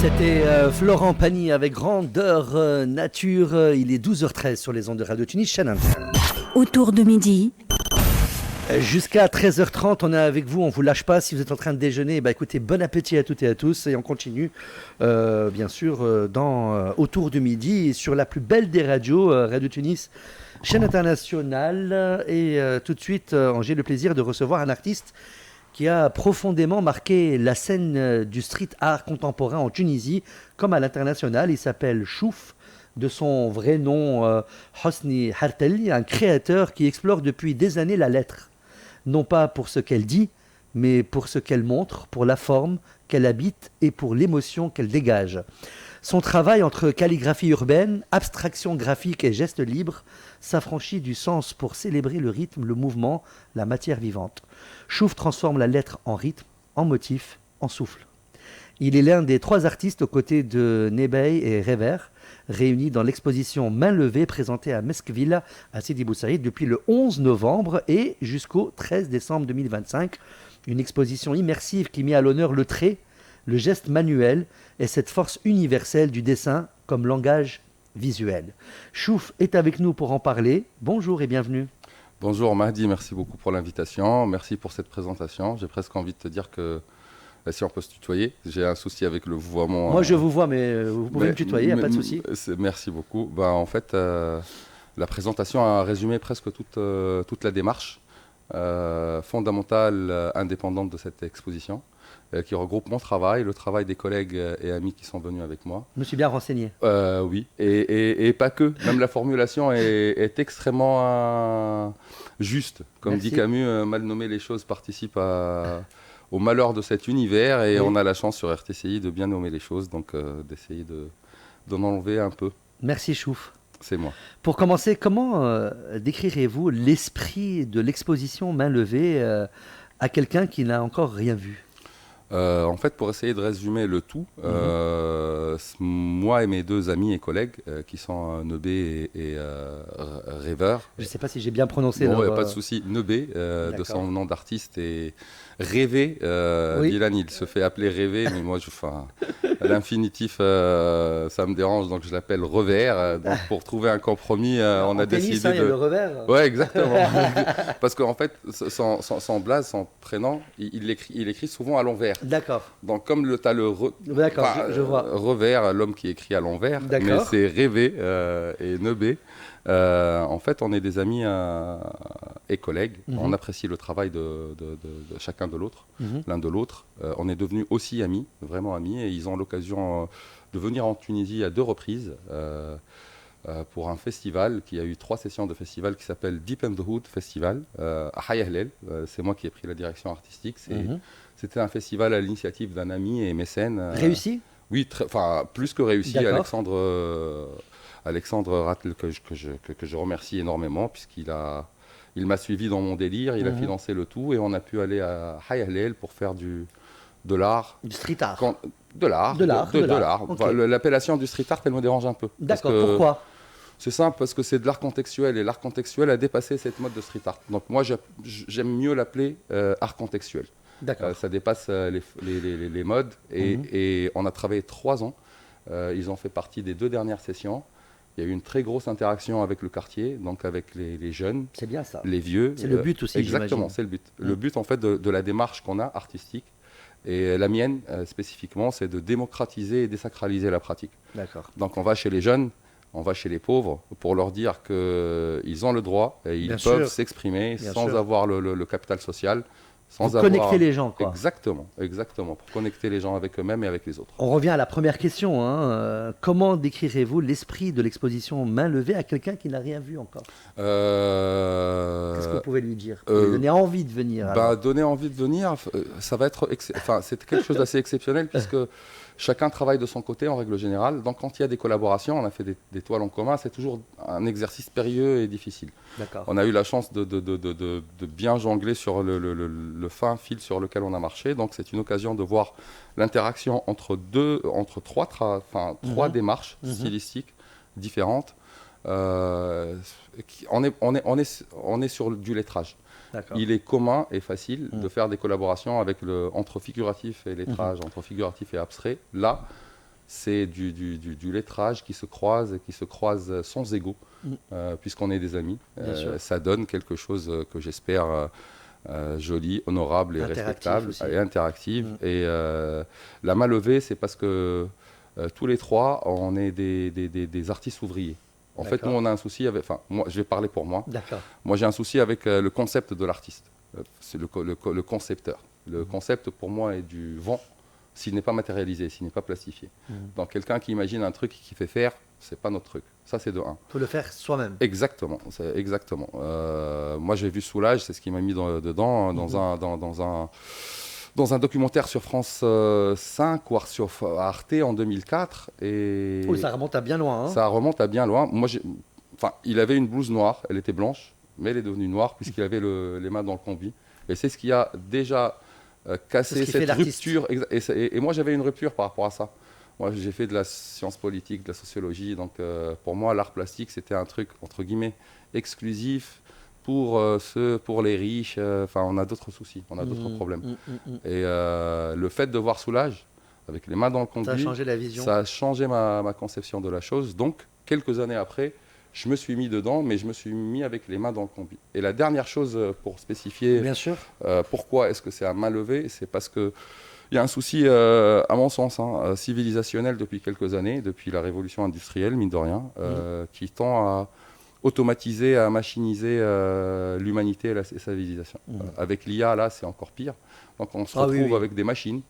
C'était Florent Pagny avec Grandeur Nature. Il est 12h13 sur les ondes de Radio Tunis, chaîne interne. Autour de midi. Jusqu'à 13h30, on est avec vous, on ne vous lâche pas. Si vous êtes en train de déjeuner, écoutez, bon appétit à toutes et à tous. Et on continue, bien sûr, Autour de midi, et sur la plus belle des radios, Radio Tunis, chaîne internationale. Et tout de suite, j'ai le plaisir de recevoir un artiste qui a profondément marqué la scène du street art contemporain en Tunisie, comme à l'international. Il s'appelle Chouf, de son vrai nom Hosni Harteli, un créateur qui explore depuis des années la lettre. Non pas pour ce qu'elle dit, mais pour ce qu'elle montre, pour la forme qu'elle habite et pour l'émotion qu'elle dégage. Son travail entre calligraphie urbaine, abstraction graphique et gestes libres s'affranchit du sens pour célébrer le rythme, le mouvement, la matière vivante. Chouf transforme la lettre en rythme, en motif, en souffle. Il est l'un des 3 artistes aux côtés de Nebey et Rever, réunis dans l'exposition Main levée présentée à Meskville, à Sidi Bou Saïd, depuis le 11 novembre et jusqu'au 13 décembre 2025. Une exposition immersive qui met à l'honneur le trait, le geste manuel et cette force universelle du dessin comme langage visuel. Chouf est avec nous pour en parler. Bonjour et bienvenue. Bonjour Mahdi, merci beaucoup pour l'invitation, merci pour cette présentation. J'ai presque envie de te dire que, si on peut se tutoyer, j'ai un souci avec le vouvoiement. Moi je vous vois, mais vous pouvez me tutoyer, il n'y a pas de souci. Merci beaucoup. En fait, la présentation a résumé presque toute la démarche fondamentale, indépendante de cette exposition, qui regroupe mon travail, le travail des collègues et amis qui sont venus avec moi. Je me suis bien renseigné. Oui, et pas que. Même la formulation est extrêmement juste. Comme Merci. dit Camus, mal nommer les choses participe au malheur de cet univers. Et oui, on a la chance sur RTCI de bien nommer les choses, donc d'essayer d'en enlever un peu. Merci Chouf. C'est moi. Pour commencer, comment décrirez-vous l'esprit de l'exposition Main levée à quelqu'un qui n'a encore rien vu ? En fait, pour essayer de résumer le tout, moi et mes 2 amis et collègues, qui sont Nebey et Rever. Je ne sais pas si j'ai bien prononcé. Bon, pas de souci. Nebey, de son nom d'artiste, et Rêver. Oui. Dylan, il se fait appeler Rêver, mais moi, l'infinitif, ça me dérange, donc je l'appelle Revers. Donc, pour trouver un compromis, on a décidé tennis, il y a le revers. Ouais, exactement. Parce qu'en fait, son blaze, son prénom, il écrit souvent à l'envers. D'accord. Donc, comme tu as le D'accord, je vois. Revers, l'homme qui écrit à l'envers, D'accord. mais c'est Rêver et Nebey. En fait, on est des amis et collègues. On apprécie le travail de chacun de l'autre, l'un de l'autre. On est devenus aussi amis, vraiment amis, et ils ont l'occasion de venir en Tunisie à 2 reprises pour un festival qui a eu 3 sessions de festival qui s'appelle Deep in the Hood Festival à Haya Hlel. C'est moi qui ai pris la direction artistique. C'était un festival à l'initiative d'un ami et mécène. Réussi ? Oui, plus que réussi. D'accord. Alexandre Rattel, que je remercie énormément, puisqu'il m'a suivi dans mon délire, il a financé le tout, et on a pu aller à Haya Hlel pour faire de l'art. Du street art. De l'art. Okay. L'appellation du street art, elle me dérange un peu. D'accord, pourquoi ? C'est simple, parce que c'est de l'art contextuel, et l'art contextuel a dépassé cette mode de street art. Donc moi, j'aime mieux l'appeler art contextuel. D'accord. Ça dépasse les modes, et on a travaillé 3 ans. Ils ont fait partie des 2 dernières sessions. Il y a eu une très grosse interaction avec le quartier, donc avec les jeunes, c'est bien ça. Les vieux. C'est le but aussi, exactement, j'imagine. c'est le but. Le but, en fait, de la démarche qu'on a, artistique, et la mienne, spécifiquement, c'est de démocratiser et désacraliser la pratique. D'accord. Donc on va chez les jeunes, on va chez les pauvres, pour leur dire qu'ils ont le droit, et ils peuvent s'exprimer sans avoir le capital social. Connecter les gens, quoi. Exactement, pour connecter les gens avec eux-mêmes et avec les autres. On revient à la première question. Comment décrirez-vous l'esprit de l'exposition Main levée à quelqu'un qui n'a rien vu encore ? Qu'est-ce que vous pouvez lui dire ? Donner envie de venir. Donner envie de venir, ça va être, c'est quelque chose d'assez exceptionnel, puisque chacun travaille de son côté en règle générale. Donc quand il y a des collaborations, on a fait des toiles en commun, c'est toujours un exercice périlleux et difficile. D'accord. On a eu la chance de bien jongler sur le fin fil sur lequel on a marché. Donc c'est une occasion de voir l'interaction entre 3 démarches stylistiques différentes. On est sur du lettrage. D'accord. Il est commun et facile de faire des collaborations entre figuratif et lettrage, entre figuratif et abstrait. Là, c'est du lettrage qui se croise et qui se croise sans ego, puisqu'on est des amis. Ça donne quelque chose que j'espère joli, honorable et respectable aussi. Et interactive. Et la main levée, c'est parce que tous les trois, on est des artistes ouvriers. En fait, nous, on a un souci avec... Enfin, moi, je vais parler pour moi. Moi, j'ai un souci avec le concept de l'artiste. C'est le concepteur. Le concept, pour moi, est du vent s'il n'est pas matérialisé, s'il n'est pas plastifié. Donc, quelqu'un qui imagine un truc qui fait faire, c'est pas notre truc. Ça, c'est de un. Il faut le faire soi-même. Exactement. Exactement. Moi, j'ai vu Soulage, c'est ce qui m'a mis dedans, dans un documentaire sur France 5 ou sur Arte en 2004. Et ça remonte à bien loin. Ça remonte à bien loin. Moi, il avait une blouse noire, elle était blanche, mais elle est devenue noire puisqu'il avait les mains dans le combi. Et c'est ce qui a déjà cassé cette rupture. Et moi, j'avais une rupture par rapport à ça. Moi, j'ai fait de la science politique, de la sociologie. Donc, pour moi, l'art plastique, c'était un truc, entre guillemets, exclusif pour les riches. Enfin, on a d'autres soucis, on a d'autres problèmes. Et le fait de voir Soulage, avec les mains dans le combi, ça a changé la vision. Ça a changé ma conception de la chose. Donc, quelques années après, je me suis mis dedans, mais je me suis mis avec les mains dans le combi. Et la dernière chose pour spécifier pourquoi est-ce que c'est à main levée, c'est parce que il y a un souci, à mon sens, civilisationnel depuis quelques années, depuis la révolution industrielle, mine de rien, qui tend à automatiser, à machiniser l'humanité et sa civilisation. Avec l'IA, là, c'est encore pire. Donc on se retrouve avec des machines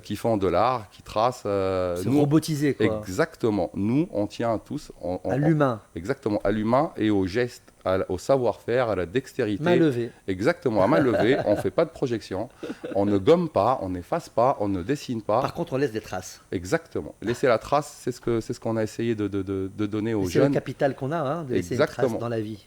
qui font de l'art, qui tracent. C'est robotisé, quoi. Exactement. Nous, on tient tous à l'humain. Exactement, à l'humain et au geste, au savoir-faire, à la dextérité. Main levée. Exactement, à main levée. On ne fait pas de projection, on ne gomme pas, on n'efface pas, on ne dessine pas. Par contre, on laisse des traces. Exactement. Laisser la trace, c'est ce qu'on a essayé de donner aux jeunes. C'est le capital qu'on a, de laisser une trace dans la vie.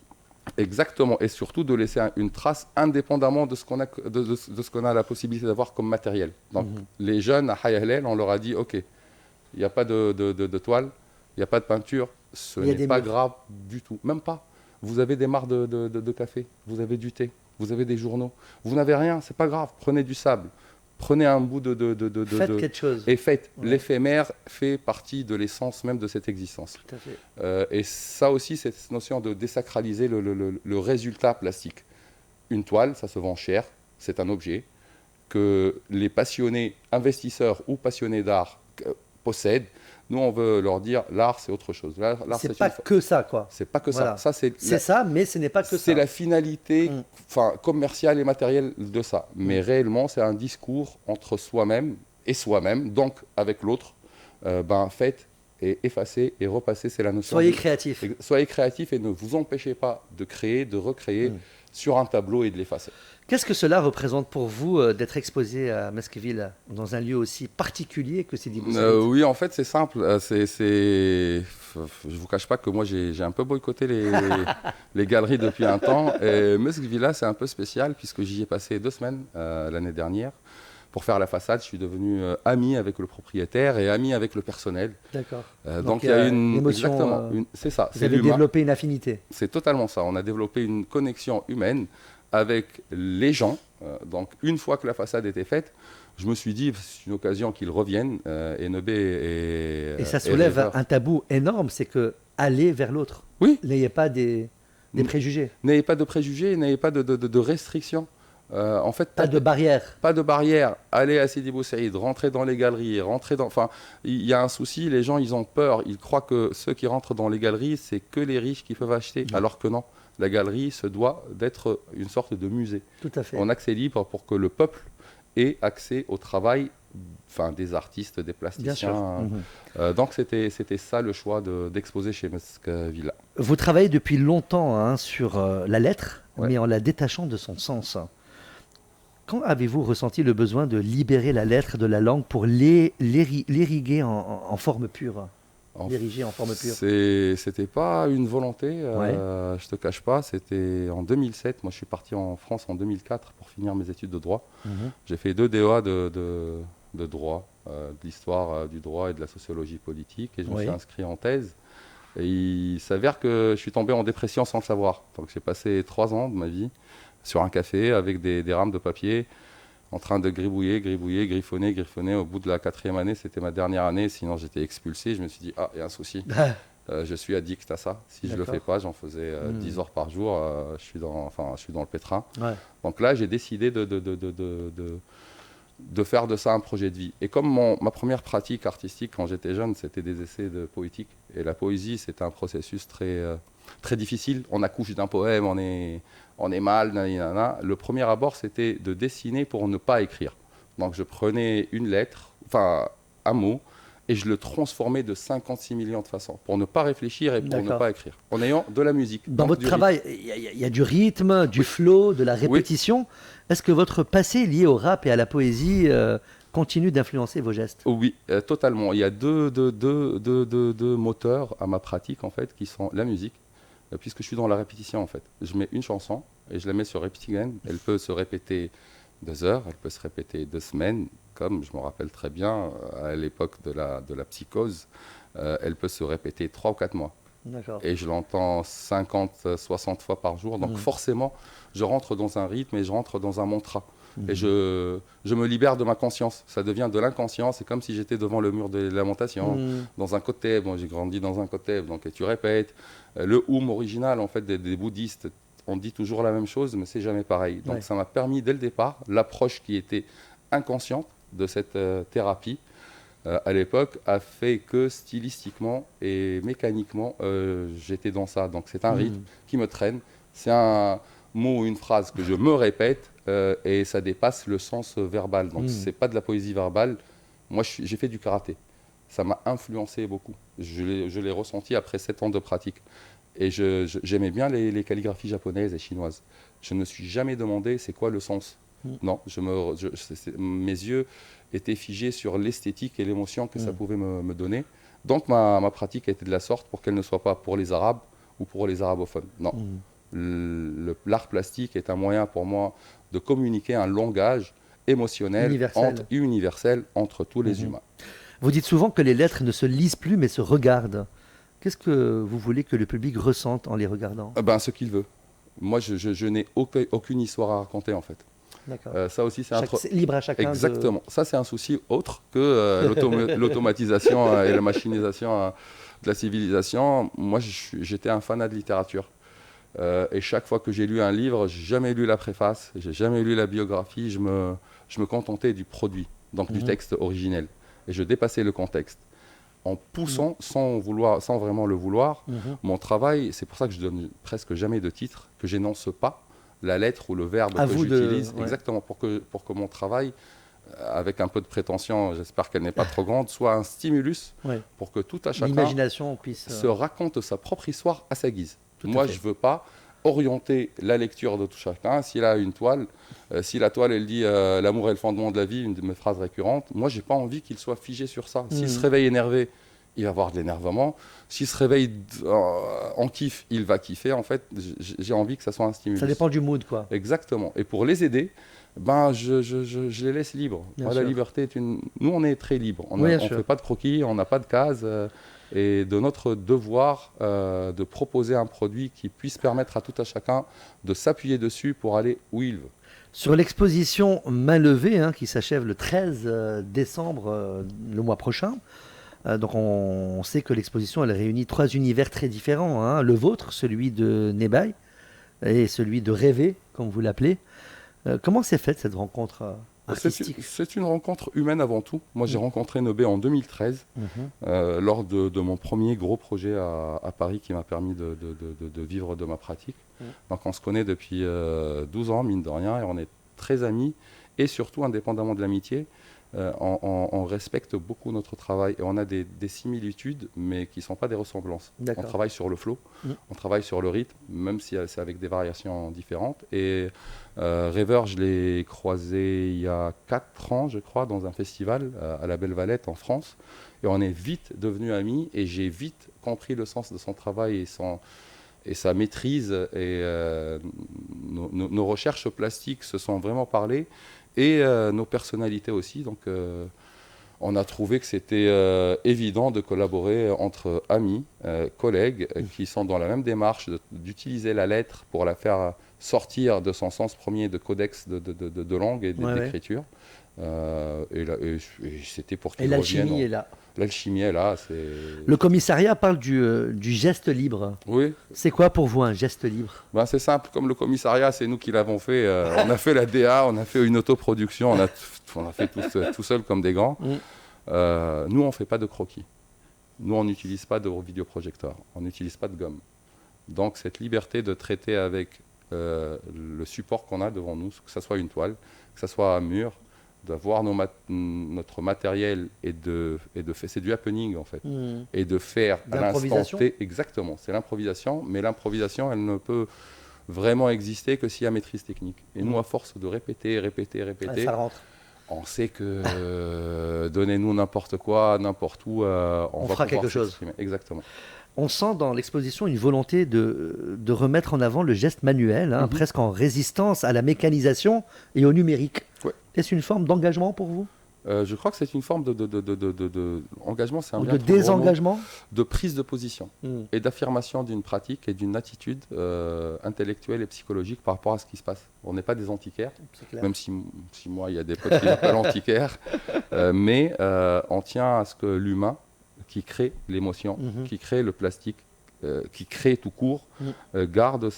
Exactement, et surtout de laisser une trace indépendamment de ce qu'on a la possibilité d'avoir comme matériel. Donc les jeunes à Haya Helel, on leur a dit ok, il n'y a pas de toile, il n'y a pas de peinture, ce n'est pas grave du tout, même pas. Vous avez des mares de café, vous avez du thé, vous avez des journaux, vous n'avez rien, c'est pas grave, prenez du sable. Prenez un bout faites quelque chose. Et faites. L'éphémère fait partie de l'essence même de cette existence. Tout à fait. Et ça aussi, cette notion de désacraliser le résultat plastique. Une toile, ça se vend cher, c'est un objet que les passionnés, investisseurs ou passionnés d'art possèdent. Nous, on veut leur dire, l'art, c'est autre chose. C'est pas que ça, quoi. C'est pas que ça. C'est ça, mais ce n'est pas que ça. C'est la finalité commerciale et matérielle de ça. Mais réellement, c'est un discours entre soi-même et soi-même, donc avec l'autre. Faites et effacez et repassez, c'est la notion. Soyez créatifs. Soyez créatifs et ne vous empêchez pas de créer, de recréer sur un tableau et de l'effacer. Qu'est-ce que cela représente pour vous d'être exposé à Meskville dans un lieu aussi particulier que Sidi Bou Saïd? Oui, en fait, c'est simple. Je ne vous cache pas que moi, j'ai un peu boycotté les galeries depuis un temps. Et Meskville, c'est un peu spécial puisque j'y ai passé 2 semaines l'année dernière. Pour faire la façade, je suis devenu ami avec le propriétaire et ami avec le personnel. D'accord. Donc il y a une émotion. Exactement. C'est ça. Vous avez développé une affinité. C'est totalement ça. On a développé une connexion humaine avec les gens. Donc une fois que la façade était faite, je me suis dit c'est une occasion qu'ils reviennent. Et ça soulève un tabou énorme, c'est que aller vers l'autre. Oui. N'ayez pas des préjugés. N'ayez pas de préjugés, n'ayez pas de restrictions. En fait, pas de barrière. Pas de barrière. Allez à Sidi Bou Saïd, rentrez dans les galeries, Enfin, il y a un souci. Les gens, ils ont peur. Ils croient que ceux qui rentrent dans les galeries, c'est que les riches qui peuvent acheter. Alors que non. La galerie se doit d'être une sorte de musée. Tout à fait. En accès libre pour que le peuple ait accès au travail, des artistes, des plasticiens. Bien sûr. Donc c'était ça le choix d'exposer chez Meskville. Vous travaillez depuis longtemps sur la lettre, mais en la détachant de son sens. Quand avez-vous ressenti le besoin de libérer la lettre de la langue pour l'ériguer en forme pure? L'ériger en forme pure. C'était pas une volonté, je te cache pas. C'était en 2007. Moi, je suis parti en France en 2004 pour finir mes études de droit. J'ai fait 2 DEA de droit, de l'histoire du droit et de la sociologie politique, et je me suis inscrit en thèse. Et il s'avère que je suis tombé en dépression sans le savoir. Donc j'ai passé 3 ans de ma vie sur un café avec des rames de papier en train de griffonner. Au bout de la 4e année, c'était ma dernière année, sinon j'étais expulsé. Je me suis dit, ah, il y a un souci. Je suis addict à ça. Si je ne le fais pas, j'en faisais 10 heures par jour. Je suis dans le pétrin. Ouais. Donc là, j'ai décidé de faire de ça un projet de vie. Et comme ma première pratique artistique quand j'étais jeune, c'était des essais de poétique. Et la poésie, c'était un processus très difficile. On accouche d'un poème, on est mal, nanana. Le premier abord, c'était de dessiner pour ne pas écrire. Donc je prenais une lettre, enfin un mot, et je le transformais de 56 millions de façons, pour ne pas réfléchir et pour ne pas écrire, en ayant de la musique. Dans votre travail, il y a du rythme, du flow, de la répétition. Oui. Est-ce que votre passé lié au rap et à la poésie continue d'influencer vos gestes? Oui, totalement. Il y a deux moteurs à ma pratique, en fait, qui sont la musique, puisque je suis dans la répétition, en fait. Je mets une chanson et je la mets sur Repeat Again. Elle peut se répéter 2 heures, elle peut se répéter 2 semaines, comme je me rappelle très bien à l'époque de la psychose, elle peut se répéter 3 ou 4 mois. Et je l'entends 50, 60 fois par jour. Donc forcément, je rentre dans un rythme et je rentre dans un mantra. Et je me libère de ma conscience. Ça devient de l'inconscient. C'est comme si j'étais devant le mur de lamentation, dans un côté. Bon, j'ai grandi dans un côté, donc et tu répètes. Le original, en fait, des bouddhistes, on dit toujours la même chose, mais c'est jamais pareil. Donc ça m'a permis dès le départ, l'approche qui était inconsciente de cette thérapie, à l'époque, a fait que stylistiquement et mécaniquement, j'étais dans ça. Donc c'est un rythme qui me traîne. C'est un mot ou une phrase que je me répète et ça dépasse le sens verbal. Donc c'est pas de la poésie verbale. Moi, j'ai fait du karaté. Ça m'a influencé beaucoup. Je l'ai ressenti après 7 ans de pratique. Et j'aimais bien les calligraphies japonaises et chinoises. Je ne me suis jamais demandé c'est quoi le sens. Non, mes yeux étaient figés sur l'esthétique et l'émotion que ça pouvait me donner. Donc ma pratique a été de la sorte pour qu'elle ne soit pas pour les Arabes ou pour les arabophones. Non, l'art plastique est un moyen pour moi de communiquer un langage émotionnel universel entre tous les humains. Vous dites souvent que les lettres ne se lisent plus mais se regardent. Qu'est-ce que vous voulez que le public ressente en les regardant? Ce qu'il veut. Moi, je n'ai aucune histoire à raconter, en fait. Ça aussi, c'est libre à chacun. Exactement. Ça, c'est un souci autre que l'automatisation et la machinisation de la civilisation. Moi, j'étais un fanat de littérature. Et chaque fois que j'ai lu un livre, j'ai jamais lu la préface, j'ai jamais lu la biographie. Je me contentais du produit, donc du texte originel. Et je dépassais le contexte. En poussant, sans vraiment le vouloir, mon travail, c'est pour ça que je donne presque jamais de titre, que j'énonce pas la lettre ou le verbe que j'utilise, exactement, pour que mon travail, avec un peu de prétention, j'espère qu'elle n'est pas trop grande, soit un stimulus pour que tout à chacun se raconte sa propre histoire à sa guise. Moi, je ne veux pas orienter la lecture de tout chacun. S'il a une toile, si la toile, elle dit l'amour est le fondement de la vie, une de mes phrases récurrentes, moi, je n'ai pas envie qu'il soit figé sur ça. S'il se réveille énervé, il va avoir de l'énervement. S'il se réveille en kiff, il va kiffer. En fait, j'ai envie que ça soit un stimulus. Ça dépend du mood, quoi. Exactement. Et pour les aider, je les laisse libres. Moi, la liberté est une... Nous, on est très libres. On ne fait pas de croquis, on n'a pas de cases. Et de notre devoir de proposer un produit qui puisse permettre à tout à chacun de s'appuyer dessus pour aller où il veut. Sur l'exposition Main levée, qui s'achève le 13 décembre, le mois prochain, donc on sait que l'exposition elle réunit 3 univers très différents. Le vôtre, celui de Nebai, et celui de Rêver, comme vous l'appelez. Comment s'est faite cette rencontre artistique? C'est une rencontre humaine avant tout. Moi, j'ai rencontré Nobé en 2013, lors de mon premier gros projet à Paris qui m'a permis de vivre de ma pratique. Donc, on se connaît depuis 12 ans, mine de rien, et on est très amis. Et surtout, indépendamment de l'amitié, on respecte beaucoup notre travail et on a des similitudes, mais qui ne sont pas des ressemblances. On travaille sur le flow, on travaille sur le rythme, même si c'est avec des variations différentes. Et Rêveur, je l'ai croisé il y a 4 ans, je crois, dans un festival à la Belle Valette en France. Et on est vite devenus amis et j'ai vite compris le sens de son travail et sa maîtrise. Et nos recherches plastiques se sont vraiment parlé. Et nos personnalités aussi. Donc, on a trouvé que c'était évident de collaborer entre amis, collègues, qui sont dans la même démarche d'utiliser la lettre pour la faire sortir de son sens premier de codex de langue et d'écriture. Et c'était pour qu'ils reviennent. Et l'alchimie est là. L'alchimie est là. Le commissariat parle du geste libre. Oui. C'est quoi pour vous un geste libre? Ben, c'est simple, comme le commissariat, c'est nous qui l'avons fait. On a fait la DA, on a fait une autoproduction, on a fait tout seul comme des grands. Nous, on ne fait pas de croquis. Nous, on n'utilise pas de vidéoprojecteur, on n'utilise pas de gomme. Donc cette liberté de traiter avec le support qu'on a devant nous, que ce soit une toile, que ce soit un mur, d'avoir notre matériel c'est du happening en fait, et de faire à l'instant T, exactement, c'est l'improvisation, mais l'improvisation elle ne peut vraiment exister que s'il y a maîtrise technique. Et nous, à force de répéter, ça rentre. On sait que donnez-nous n'importe quoi, n'importe où, on va fera quelque chose. Exactement. On sent dans l'exposition une volonté de remettre en avant le geste manuel, presque en résistance à la mécanisation et au numérique. Ouais. Est-ce une forme d'engagement pour vous? Je crois que c'est une forme engagement, c'est un ou de désengagement, de prise de position et d'affirmation d'une pratique et d'une attitude intellectuelle et psychologique par rapport à ce qui se passe. On n'est pas des antiquaires, même si moi il y a des potes qui l'appellent antiquaire, mais on tient à ce que l'humain qui crée l'émotion, qui crée le plastique, qui crée tout court, garde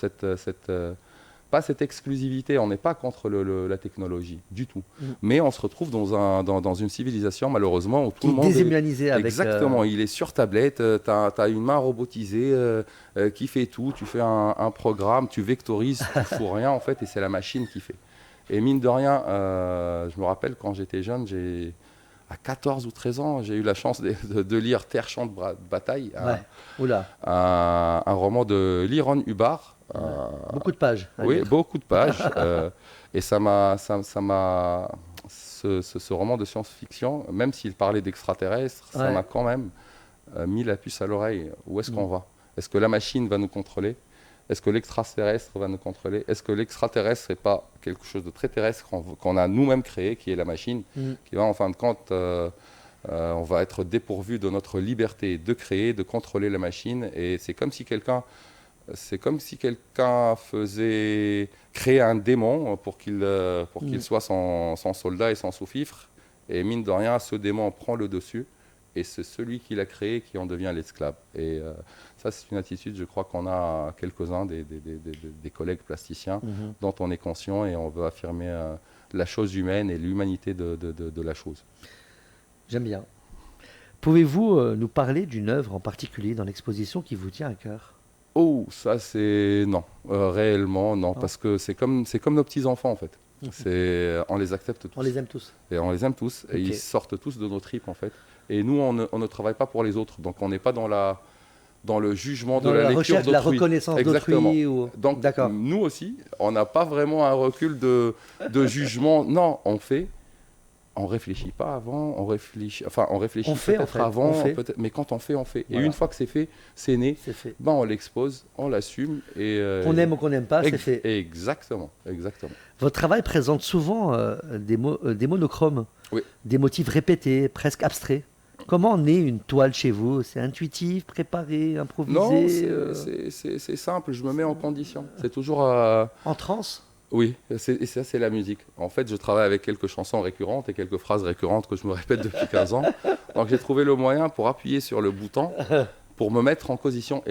pas cette exclusivité. On n'est pas contre la technologie du tout, mais on se retrouve dans une civilisation malheureusement où tout le monde déshumanisé avec exactement, il est sur tablette, tu as une main robotisée qui fait tout, tu fais un programme, tu vectorises, tu fous rien en fait, et c'est la machine qui fait. Et mine de rien, je me rappelle quand j'étais jeune, à 14 ou 13 ans, j'ai eu la chance de lire Terre, champ de bataille, un roman de Liron Hubbard. Beaucoup de pages. Oui, beaucoup de pages. Et ce roman de science-fiction, même s'il parlait d'extraterrestres, ça m'a quand même mis la puce à l'oreille. Où est-ce qu'on va? Est-ce que la machine va nous contrôler? Est-ce que l'extraterrestre va nous contrôler? Est-ce que l'extraterrestre n'est pas quelque chose de très terrestre qu'on a nous-mêmes créé, qui est la machine, qui va en fin de compte, on va être dépourvu de notre liberté de créer, de contrôler la machine. Et c'est comme si quelqu'un créer un démon pour qu'il soit son soldat et son sous-fifre. Et mine de rien, ce démon prend le dessus. Et c'est celui qui l'a créé qui en devient l'esclave. Et ça, c'est une attitude, je crois, qu'on a quelques-uns des collègues plasticiens dont on est conscient et on veut affirmer la chose humaine et l'humanité de la chose. J'aime bien. Pouvez-vous nous parler d'une œuvre en particulier dans l'exposition qui vous tient à cœur? Oh, ça c'est... Non, réellement non, parce que c'est comme nos petits-enfants en fait. On les accepte tous. On les aime tous. Et on les aime tous, et ils sortent tous de nos tripes en fait. Et nous, on ne travaille pas pour les autres, donc on n'est pas dans le jugement de la lecture d'autrui. La reconnaissance d'autrui. Donc nous aussi, on n'a pas vraiment un recul de jugement. Non, on fait. On réfléchit pas avant, on réfléchit peut-être avant, mais quand on fait. Voilà. Et une fois que c'est fait, c'est né. Ben on l'expose, on l'assume et qu'on aime ou qu'on n'aime pas, c'est fait. Exactement. Votre travail présente souvent des monochromes, des motifs répétés, presque abstraits. Comment naît une toile chez vous? C'est intuitif, préparé, improvisé? Non, c'est simple. Je me mets en condition. C'est toujours en transe. Oui, et ça c'est la musique. En fait, je travaille avec quelques chansons récurrentes et quelques phrases récurrentes que je me répète depuis 15 ans. Donc j'ai trouvé le moyen pour appuyer sur le bouton, pour me mettre en position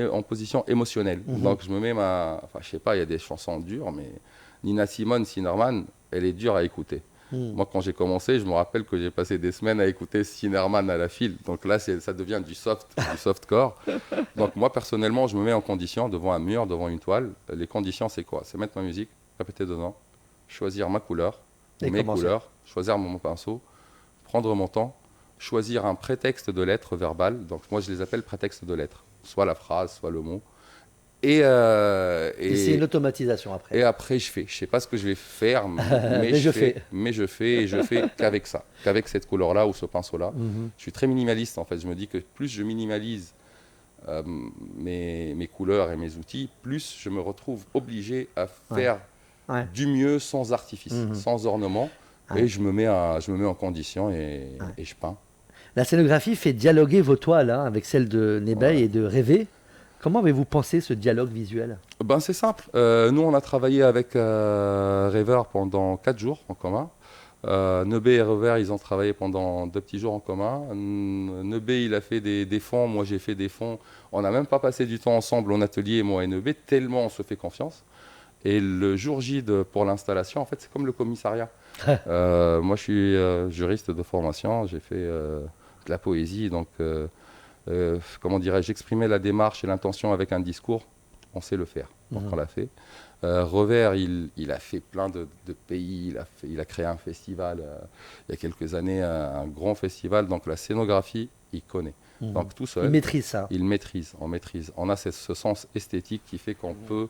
émotionnelle. Donc je me mets je sais pas, il y a des chansons dures, mais Nina Simone, Sinnerman, elle est dure à écouter. Moi, quand j'ai commencé, je me rappelle que j'ai passé des semaines à écouter Sinnerman à la file. Donc là, ça devient du softcore. Donc moi, personnellement, je me mets en condition devant un mur, devant une toile. Les conditions, c'est quoi? C'est mettre ma musique, répéter dedans, choisir ma couleur, mes couleurs, choisir mon pinceau, prendre mon temps, choisir un prétexte de lettres verbales. Donc moi, je les appelle prétextes de lettres. Soit la phrase, soit le mot. Et c'est une automatisation après. Et après, je fais. Je ne sais pas ce que je vais faire, mais je fais. Et je fais qu'avec ça, qu'avec cette couleur-là ou ce pinceau-là. Je suis très minimaliste, en fait. Je me dis que plus je minimalise mes couleurs et mes outils, plus je me retrouve obligé à faire du mieux sans artifice, sans ornement. Et je me mets en condition et je peins. La scénographie fait dialoguer vos toiles avec celles de Nébeil et de Rêver. Comment avez-vous pensé ce dialogue visuel? Ben, c'est simple. Nous, on a travaillé avec Rever pendant 4 jours en commun. Nebé et Rever, ils ont travaillé pendant 2 petits jours en commun. Nebé, il a fait des fonds, moi j'ai fait des fonds. On n'a même pas passé du temps ensemble en atelier, moi et Nebé, tellement on se fait confiance. Et le jour J pour l'installation, en fait, c'est comme le commissariat. Moi, je suis juriste de formation, j'ai fait de la poésie, donc, comment dirais-je, j'exprimais la démarche et l'intention avec un discours, on sait le faire, donc on l'a fait. Revers, il a fait plein de pays, il a créé un festival il y a quelques années, un grand festival, donc la scénographie, il connaît. Donc tout seul, il maîtrise ça. Il maîtrise, on maîtrise. On a ce sens esthétique qui fait qu'on peut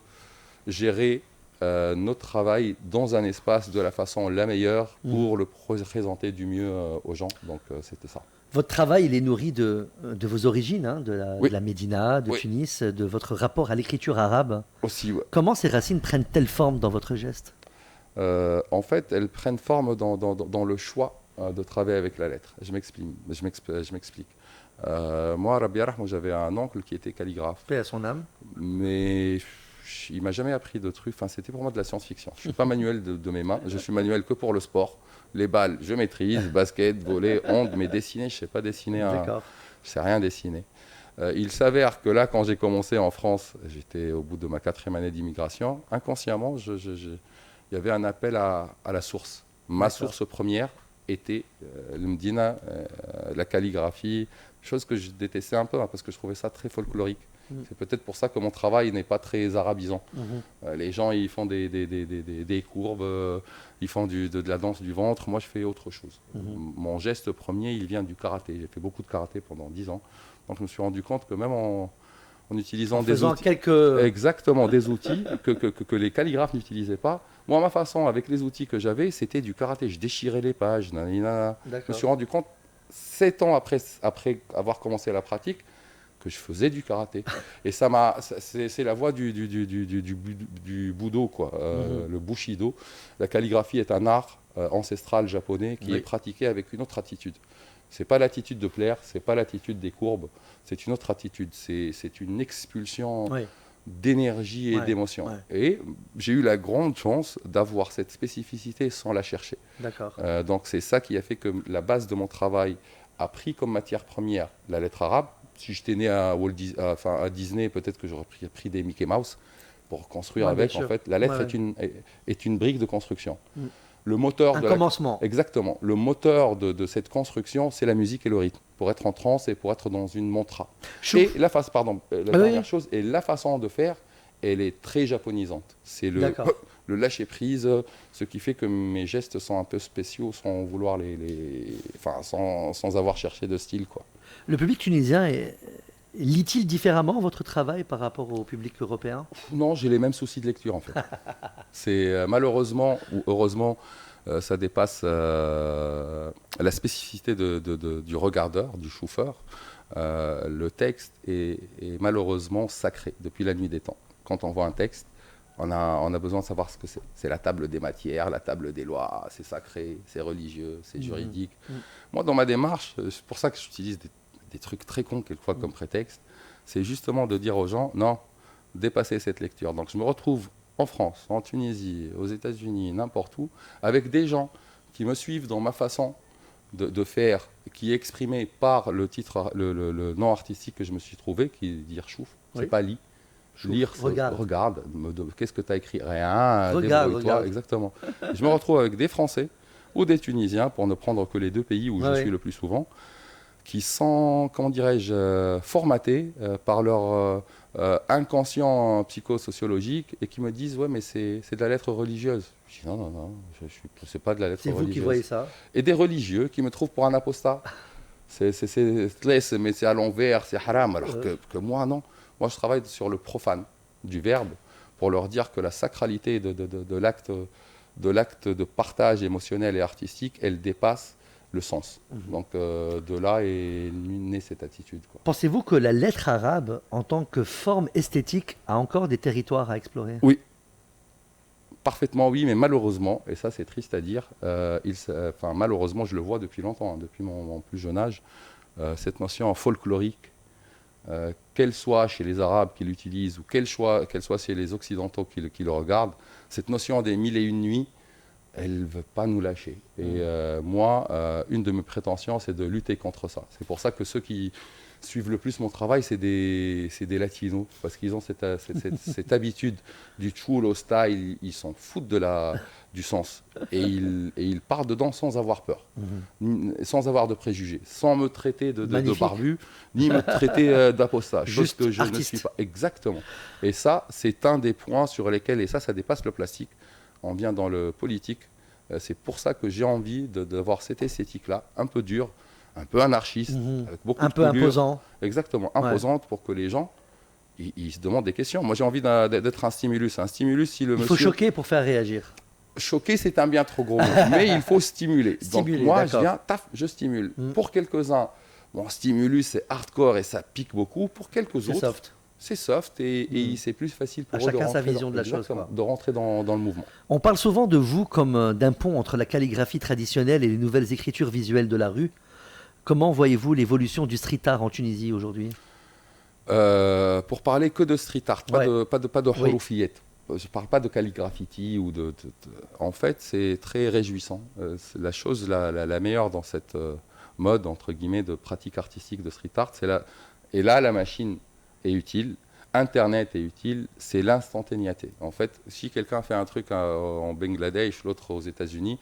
gérer notre travail dans un espace de la façon la meilleure pour le présenter du mieux aux gens. Donc c'était ça. Votre travail, il est nourri de vos origines, hein, de la Médina, de Tunis, de votre rapport à l'écriture arabe. Aussi, ouais. Comment ces racines prennent-elles forme dans votre geste? En fait, elles prennent forme dans le choix de travailler avec la lettre. Je m'explique. Moi, Rabbi Yarahmou, j'avais un oncle qui était calligraphe. Paix à son âme. Mais il m'a jamais appris de trucs. Enfin, c'était pour moi de la science-fiction. Je suis pas manuel de mes mains. Je suis manuel que pour le sport. Les balles, je maîtrise. Basket, volley, hand. Mais dessiner, je sais pas dessiner. Je sais rien dessiner. Il s'avère que là, quand j'ai commencé en France, j'étais au bout de ma 4e année d'immigration. Inconsciemment, il y avait un appel à la source. Ma source première était le Medina, la calligraphie, chose que je détestais un peu parce que je trouvais ça très folklorique. C'est peut-être pour ça que mon travail n'est pas très arabisant. Les gens, ils font des courbes, ils font de la danse du ventre. Moi, je fais autre chose. Mon geste premier, il vient du karaté. J'ai fait beaucoup de karaté pendant 10 ans. Donc, je me suis rendu compte que même en utilisant des outils, exactement, des outils que les calligraphes n'utilisaient pas. Moi, ma façon, avec les outils que j'avais, c'était du karaté. Je déchirais les pages. Je me suis rendu compte, 7 ans après avoir commencé la pratique, que je faisais du karaté. Et c'est la voie du Budo, quoi. Le Bushido. La calligraphie est un art ancestral japonais qui est pratiqué avec une autre attitude. C'est pas l'attitude de plaire, c'est pas l'attitude des courbes, c'est une autre attitude. C'est une expulsion d'énergie et d'émotion. Et j'ai eu la grande chance d'avoir cette spécificité sans la chercher. Donc c'est ça qui a fait que la base de mon travail a pris comme matière première la lettre arabe. Si j'étais né à Disney, peut-être que j'aurais pris des Mickey Mouse pour construire avec. En fait, la lettre est une brique de construction. Le moteur commencement. Exactement. Le moteur de cette construction, c'est la musique et le rythme, pour être en transe et pour être dans une mantra. Et la dernière chose, et la façon de faire, elle est très japonisante. C'est le lâcher prise, ce qui fait que mes gestes sont un peu spéciaux sans vouloir sans avoir cherché de style, quoi. Le public tunisien lit-il différemment votre travail par rapport au public européen? Non, j'ai les mêmes soucis de lecture en fait. C'est malheureusement ou heureusement, ça dépasse la spécificité du regardeur, du chauffeur. Le texte est malheureusement sacré depuis la nuit des temps. Quand on voit un texte, on a besoin de savoir ce que c'est. C'est la table des matières, la table des lois, c'est sacré, c'est religieux, c'est juridique. Moi, dans ma démarche, c'est pour ça que j'utilise des trucs très cons quelquefois comme prétexte, c'est justement de dire aux gens, non, dépassez cette lecture. Donc je me retrouve en France, en Tunisie, aux États-Unis, n'importe où, avec des gens qui me suivent dans ma façon de faire, qui est exprimée par le titre, le nom artistique que je me suis trouvé, qui est dire chouf, c'est pas lit. Lire, regarde. Qu'est-ce que tu as écrit? Rien, débrouille-toi. Exactement. Je me retrouve avec des Français ou des Tunisiens, pour ne prendre que les 2 pays où je suis le plus souvent, qui sont, comment dirais-je, formatés par leur inconscient psychosociologique et qui me disent ouais mais c'est de la lettre religieuse. Je dis non, c'est pas de la lettre religieuse. C'est vous qui voyez ça. Et des religieux qui me trouvent pour un apostat. Mais c'est à l'envers, c'est haram, alors que moi non. Moi je travaille sur le profane du verbe pour leur dire que la sacralité de l'acte de partage émotionnel et artistique, elle dépasse le sens. Donc de là est née cette attitude, quoi. Pensez-vous que la lettre arabe, en tant que forme esthétique, a encore des territoires à explorer? Oui. Parfaitement oui, mais malheureusement, et ça c'est triste à dire, malheureusement je le vois depuis longtemps, depuis mon plus jeune âge, cette notion folklorique qu'elle soit chez les Arabes qui l'utilisent ou qu'elle soit chez les Occidentaux qui le regardent, cette notion des 1001 nuits, elle ne veut pas nous lâcher. Et moi, une de mes prétentions, c'est de lutter contre ça. C'est pour ça que ceux qui suivent le plus mon travail, c'est des latinos, parce qu'ils ont cette habitude du chulo style, ils s'en foutent du sens. Et ils partent dedans sans avoir peur, sans avoir de préjugés, sans me traiter de barbu, ni me traiter d'apostat, chose que je ne suis pas. Exactement. Et ça, c'est un des points sur lesquels, et ça dépasse le plastique, on vient dans le politique. C'est pour ça que j'ai envie d'avoir cette esthétique-là, un peu dure, un peu anarchiste, avec beaucoup de coulures. Imposant. Exactement, imposante pour que les gens ils se demandent des questions. Moi, j'ai envie d'être un stimulus. Un stimulus, si le Il faut choquer pour faire réagir. Choquer, c'est un bien trop gros mot, mais il faut stimuler. Donc moi, je viens, je stimule. Pour quelques-uns, mon stimulus, c'est hardcore et ça pique beaucoup. Pour quelques autres, c'est soft et c'est plus facile pour eux chacun sa vision de la chose, de rentrer dans le mouvement. On parle souvent de vous comme d'un pont entre la calligraphie traditionnelle et les nouvelles écritures visuelles de la rue. Comment voyez-vous l'évolution du street art en Tunisie aujourd'hui ? Pour parler que de street art, pas de horoufiyet. Je ne parle pas de calligraphie ou En fait, c'est très réjouissant. C'est la chose la meilleure dans cette mode, entre guillemets, de pratique artistique de street art. Et là, la machine est utile, Internet est utile, c'est l'instantanéité. En fait, si quelqu'un fait un truc en Bangladesh, l'autre aux États-Unis,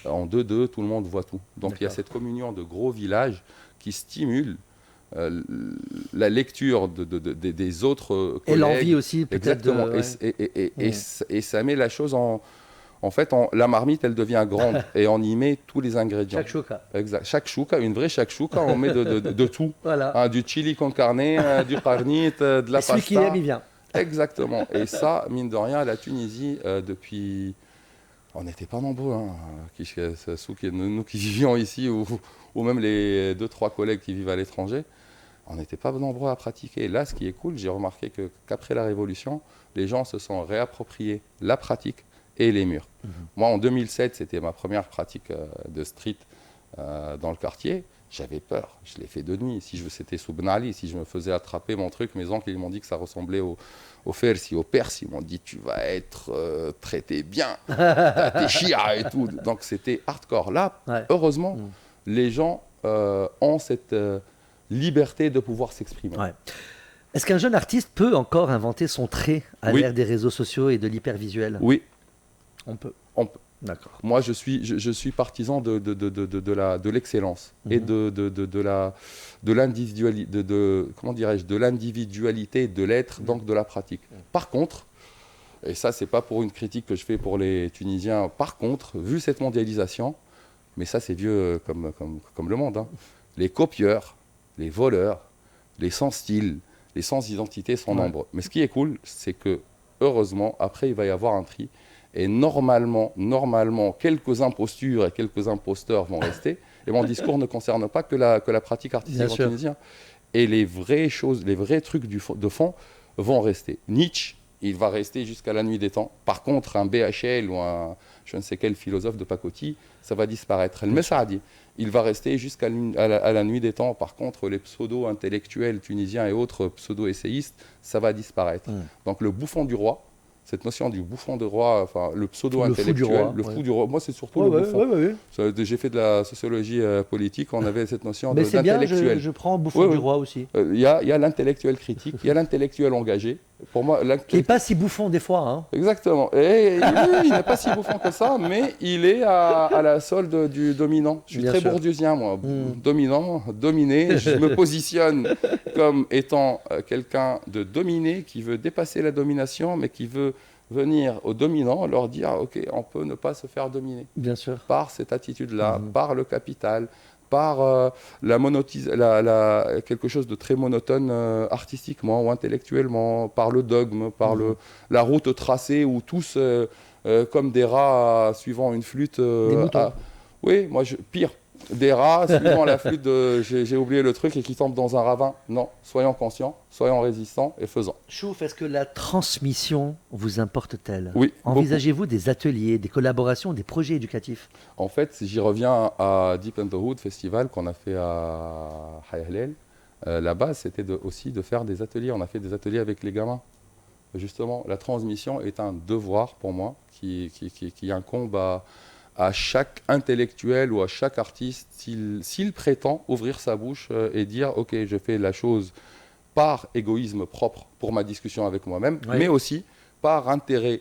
en 2-2, tout le monde voit tout. Donc il y a cette communion de gros villages qui stimule la lecture des autres collègues. Et l'envie aussi, peut-être. Exactement. Et ça met la chose en fait, la marmite, elle devient grande et on y met tous les ingrédients. Chaque chouka. Exact. Chaque chouka, une vraie chaque chouka, on met de tout. Voilà. Du chili con carne, du qarnit, de la pasta. Celui qui aime, il vient. Exactement. Et ça, mine de rien, la Tunisie, depuis... On n'était pas nombreux, nous qui vivions ici, ou même les 2-3 collègues qui vivent à l'étranger, on n'était pas nombreux à pratiquer. Et là, ce qui est cool, j'ai remarqué qu'après la Révolution, les gens se sont réappropriés la pratique et les murs. Moi, en 2007, c'était ma première pratique de street dans le quartier. J'avais peur, je l'ai fait de nuit. C'était sous Ben Ali, si je me faisais attraper mon truc, mes oncles ils m'ont dit que ça ressemblait au Fersi, au Perse. Ils m'ont dit tu vas être traité bien, t'es chia et tout. Donc c'était hardcore. Là, heureusement, les gens ont cette liberté de pouvoir s'exprimer. Ouais. Est-ce qu'un jeune artiste peut encore inventer son trait à l'ère des réseaux sociaux et de l'hypervisuel ? Oui. On peut. D'accord. Moi, je suis partisan de l'excellence et de l'individualité de l'être, donc de la pratique. Par contre, et ça, c'est pas pour une critique que je fais pour les Tunisiens, par contre, vu cette mondialisation, mais ça, c'est vieux comme le monde, les copieurs, les voleurs, les sans style, les sans identité sont nombreux. Mais ce qui est cool, c'est que, heureusement, après, il va y avoir un tri. Et normalement, quelques impostures et quelques imposteurs vont rester. Et mon discours ne concerne pas que la pratique artistique en tunisien. Et les vraies choses, les vrais trucs de fond vont rester. Nietzsche, il va rester jusqu'à la nuit des temps. Par contre, un BHL ou un je ne sais quel philosophe de pacotille, ça va disparaître. Le Messaadi, il va rester jusqu'à la nuit des temps. Par contre, les pseudo-intellectuels tunisiens et autres pseudo-essayistes, ça va disparaître. Donc le bouffon du roi, cette notion du bouffon de roi, enfin le pseudo-intellectuel, le fou du roi, moi c'est surtout le bouffon. J'ai fait de la sociologie politique, on avait cette notion d'intellectuel. C'est bien, je prends bouffon du roi aussi. Il y a l'intellectuel critique, il y a l'intellectuel engagé. Pour moi, qui n'est pas si bouffon des fois. Hein. Exactement. Et il n'est pas si bouffon que ça, mais il est à la solde du dominant. Je suis très bourdieusien, moi. Dominant, dominé. Je me positionne comme étant quelqu'un de dominé qui veut dépasser la domination, mais qui veut venir aux dominants, leur dire ok, on peut ne pas se faire dominer. Bien sûr. Par cette attitude-là, par le capital, par quelque chose de très monotone artistiquement ou intellectuellement, par le dogme, par la route tracée où tous, comme des rats suivant une flûte... des moutons. Oui, moi, pire. Des rats suivant la flûte j'ai oublié le truc et qui tombent dans un ravin. Non, soyons conscients, soyons résistants et faisons. Chouf, est-ce que la transmission vous importe-t-elle ? Oui. Envisagez-vous des ateliers, des collaborations, des projets éducatifs ? En fait, j'y reviens à Deep in the Hood Festival qu'on a fait à Hayahlel. La base, c'était aussi de faire des ateliers. On a fait des ateliers avec les gamins. Justement, la transmission est un devoir pour moi qui incombe à chaque intellectuel ou à chaque artiste s'il prétend ouvrir sa bouche et dire « Ok, je fais la chose par égoïsme propre pour ma discussion avec moi-même, oui. Mais aussi par intérêt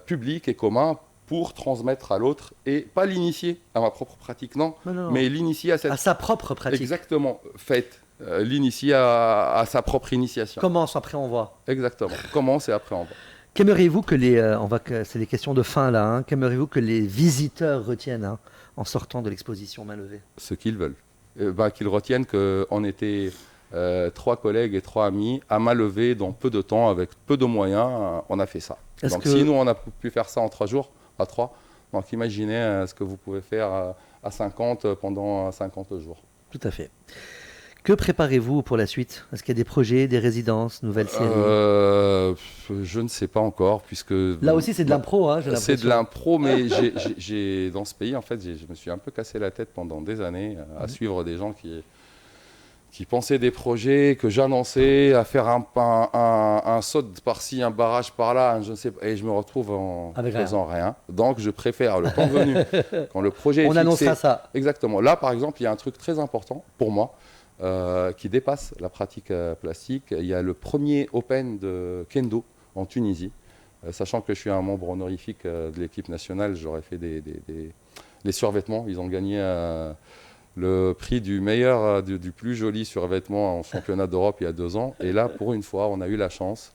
public et commun pour transmettre à l'autre et pas l'initier à ma propre pratique, non. Mais l'initier à sa propre pratique. Exactement, faites. L'initier à sa propre initiation. Commence, après on voit. Exactement, commence et après on voit. Qu'aimeriez-vous que c'est des questions de fin là, hein. Qu'aimeriez-vous que les visiteurs retiennent en sortant de l'exposition Main Levée? Ce qu'ils veulent. Qu'ils retiennent qu'on était 3 collègues et 3 amis à main levée dans peu de temps, avec peu de moyens, on a fait ça. Donc si nous on a pu faire ça en 3 jours, à 3, donc imaginez ce que vous pouvez faire à 50 pendant 50 jours. Tout à fait. Que préparez-vous pour la suite? Est-ce qu'il y a des projets, des résidences, nouvelles séries? Je ne sais pas encore, puisque... Là aussi, c'est de l'impro, hein, j'ai l'impression. C'est de l'impro, mais dans ce pays, en fait, je me suis un peu cassé la tête pendant des années à suivre des gens qui pensaient des projets que j'annonçais, à faire un saut par-ci, un barrage par-là, je ne sais pas, et je me retrouve en faisant rien. Donc, je préfère, le temps venu, quand le projet est fixé... On annoncera ça. Exactement. Là, par exemple, il y a un truc très important pour moi, qui dépasse la pratique plastique. Il y a le premier Open de Kendo en Tunisie. Sachant que je suis un membre honorifique de l'équipe nationale, j'aurais fait les survêtements. Ils ont gagné le prix du meilleur, du plus joli survêtement en championnat d'Europe il y a 2 ans. Et là, pour une fois, on a eu la chance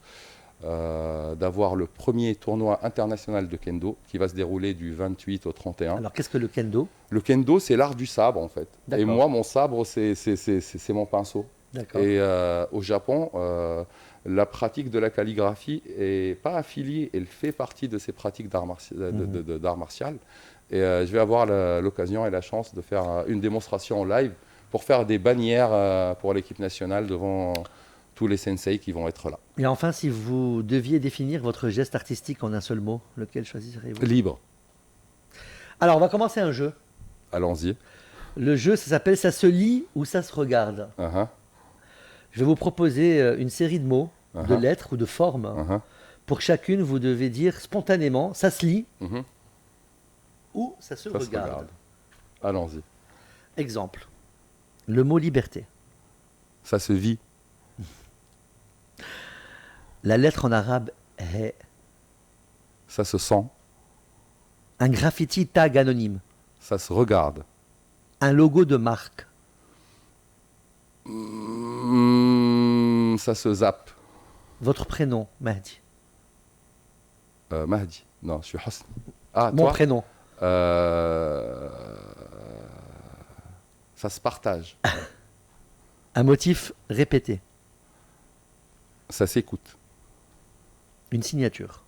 d'avoir le premier tournoi international de Kendo qui va se dérouler du 28 au 31. Alors, qu'est-ce que le Kendo? Le Kendo, c'est l'art du sabre, en fait. Et moi, mon sabre, c'est mon pinceau. Et au Japon, la pratique de la calligraphie n'est pas affiliée, elle fait partie de ces pratiques d'art martial. Et je vais avoir l'occasion et la chance de faire une démonstration en live pour faire des bannières pour l'équipe nationale devant tous les sensei qui vont être là. Et enfin, si vous deviez définir votre geste artistique en un seul mot, lequel choisiriez-vous? Libre. Alors, on va commencer un jeu. Allons-y. Le jeu, ça s'appelle « Ça se lit ou ça se regarde ». Je vais vous proposer une série de mots, de lettres ou de formes. Pour chacune, vous devez dire spontanément « ça se lit » ou « ça se regarde ». Allons-y. Exemple. Le mot « liberté ». Ça se vit. La lettre en arabe est. Ça se sent. Un graffiti tag anonyme. Ça se regarde. Un logo de marque. Ça se zappe. Votre prénom, Mahdi. Mahdi. Non, je suis Hassan. Ah, mon toi prénom. Ça se partage. Un motif répété. Ça s'écoute. Une signature.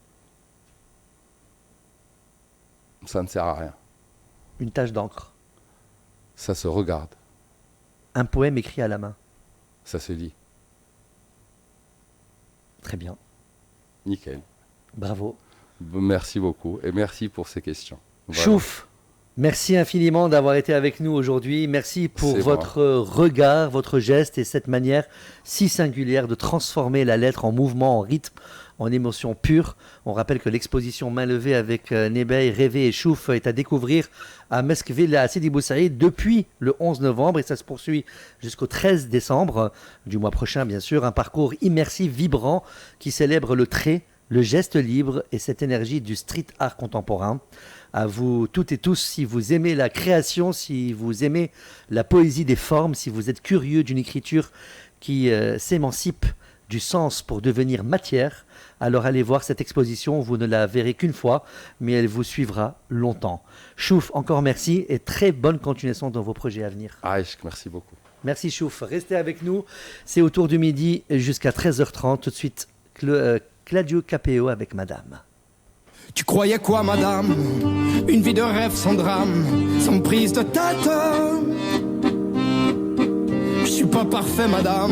Ça ne sert à rien. Une tache d'encre. Ça se regarde. Un poème écrit à la main. Ça se lit. Très bien. Nickel. Bravo. Merci beaucoup et merci pour ces questions. Chouf, merci infiniment d'avoir été avec nous aujourd'hui. Merci pour votre regard, votre geste et cette manière si singulière de transformer la lettre en mouvement, en rythme, en émotion pure. On rappelle que l'exposition Main Levée avec Nebey, Rêver et Chouf est à découvrir à Meskville, à Sidi Bou Saïd depuis le 11 novembre et ça se poursuit jusqu'au 13 décembre du mois prochain, bien sûr. Un parcours immersif, vibrant qui célèbre le trait, le geste libre et cette énergie du street art contemporain. À vous toutes et tous, si vous aimez la création, si vous aimez la poésie des formes, si vous êtes curieux d'une écriture qui s'émancipe du sens pour devenir matière, alors allez voir cette exposition, vous ne la verrez qu'une fois, mais elle vous suivra longtemps. Chouf, encore merci et très bonne continuation dans vos projets à venir. Aïch, merci beaucoup. Merci Chouf, restez avec nous, c'est autour du midi jusqu'à 13h30, tout de suite Claudio Capéo avec Madame. Tu croyais quoi, madame? Une vie de rêve sans drame, sans prise de tête. Je suis pas parfait, madame,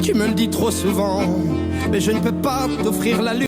tu me le dis trop souvent, mais je ne peux pas t'offrir la lune.